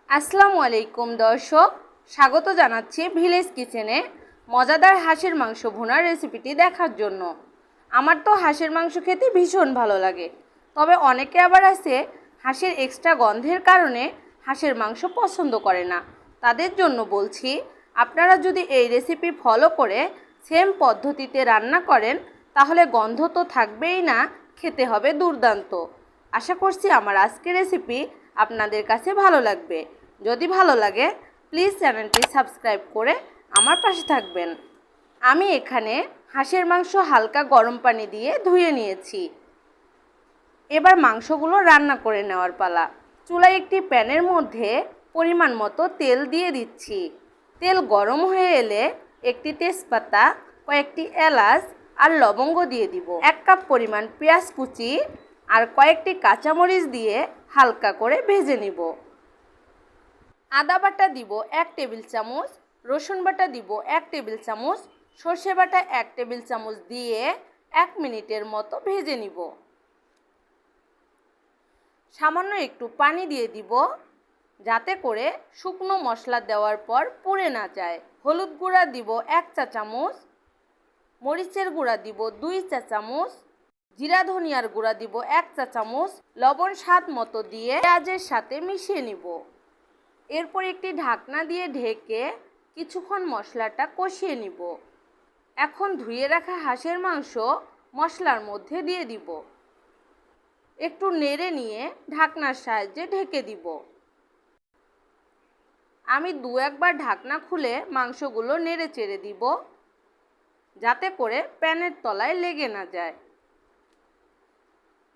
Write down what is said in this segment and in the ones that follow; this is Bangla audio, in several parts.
আসসালামু আলাইকুম দর্শক, স্বাগত জানাচ্ছি ভিলেজ কিচেনে মজাদার হাঁসের মাংস ভুনার রেসিপিটি দেখার জন্য। আমার তো হাঁসের মাংস খেতে ভীষণ ভালো লাগে, তবে অনেকে আবার আছে হাঁসের এক্সট্রা গন্ধের কারণে হাঁসের মাংস পছন্দ করে না। তাদের জন্য বলছি, আপনারা যদি এই রেসিপি ফলো করে সেম পদ্ধতিতে রান্না করেন তাহলে গন্ধ তো থাকবেই না, খেতে হবে দুর্দান্ত। আশা করছি আমার আজকের রেসিপি আপনাদের কাছে ভালো লাগবে। যদি ভালো লাগে প্লিজ চ্যানেলটি সাবস্ক্রাইব করে আমার পাশে থাকবেন। আমি এখানে হাঁসের মাংস হালকা গরম পানি দিয়ে ধুয়ে নিয়েছি। এবার মাংসগুলো রান্না করে নেওয়ার পালা। চুলায় একটি প্যানের মধ্যে পরিমাণ মতো তেল দিয়ে দিচ্ছি। তেল গরম হয়ে এলে একটি তেজপাতা, কয়েকটি এলাচ আর লবঙ্গ দিয়ে দিব। 1 কাপ পরিমাণ পেঁয়াজ কুচি আর কয়েকটি কাঁচামরিচ দিয়ে হালকা করে ভেজে নিব। আদা বাটা দিব 1 টেবিল চামচ, রসুন বাটা দিব 1 টেবিল চামচ, সর্ষে বাটা 1 টেবিল চামচ দিয়ে 1 মিনিটের মতো ভেজে নিব। সামান্য একটু পানি দিয়ে দিব যাতে করে শুকনো মশলা দেওয়ার পর পুড়ে না যায়। হলুদ গুঁড়া দিব 1 চা চামচ, মরিচের গুঁড়া দিব 2 চা চামচ, জিরা ধনিয়ার গুঁড়া দিব 1 চা চামচ, লবণ স্বাদ মতো দিয়ে পেঁয়াজের সাথে মিশিয়ে নিব। এরপর একটি ঢাকনা দিয়ে ঢেকে কিছুক্ষণ মশলাটা কষিয়ে নিব। এখন ধুয়ে রাখা হাঁসের মাংস মশলার মধ্যে দিয়ে দিব। একটু নেড়ে নিয়ে ঢাকনার সাহায্যে ঢেকে দিব। আমি 2-1 বার ঢাকনা খুলে মাংসগুলো নেড়ে চেড়ে দিব যাতে করে প্যানের তলায় লেগে না যায়।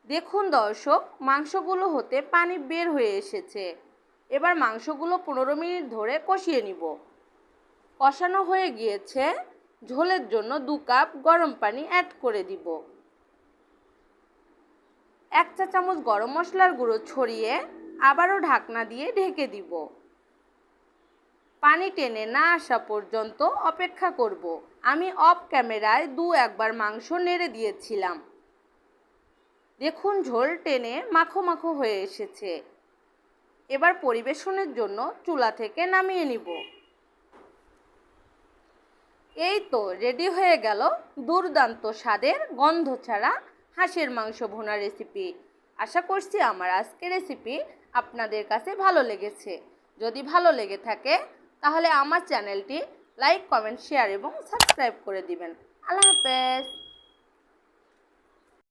দেখুন দর্শক, মাংসগুলো হতে পানি বের হয়ে এসেছে। এবার মাংসগুলো 15 মিনিট ধরে কষিয়ে নিব। কষানো হয়ে গিয়েছে, ঝোলের জন্য 2 কাপ গরম পানি অ্যাড করে দিব। 1 চা চামচ গরম মশলার গুঁড়ো ছড়িয়ে আবারও ঢাকনা দিয়ে ঢেকে দিব। পানি টেনে না আসা পর্যন্ত অপেক্ষা করব। আমি অফ ক্যামেরায় 2-1 বার মাংস নেড়ে দিয়েছিলাম। দেখুন ঝোল টেনে মাখো মাখো হয়ে এসেছে। এবার পরিবেশনের জন্য চুলা থেকে নামিয়ে নিব। এই তো রেডি হয়ে গেল দুর্দান্ত স্বাদের গন্ধ ছাড়া হাঁসের মাংস ভুনা রেসিপি। আশা করছি আমার আজকের রেসিপি আপনাদের কাছে ভালো লেগেছে। যদি ভালো লেগে থাকে তাহলে আমার চ্যানেলটি লাইক, কমেন্ট, শেয়ার এবং সাবস্ক্রাইব করে দিবেন। আল্লাহ হাফেজ।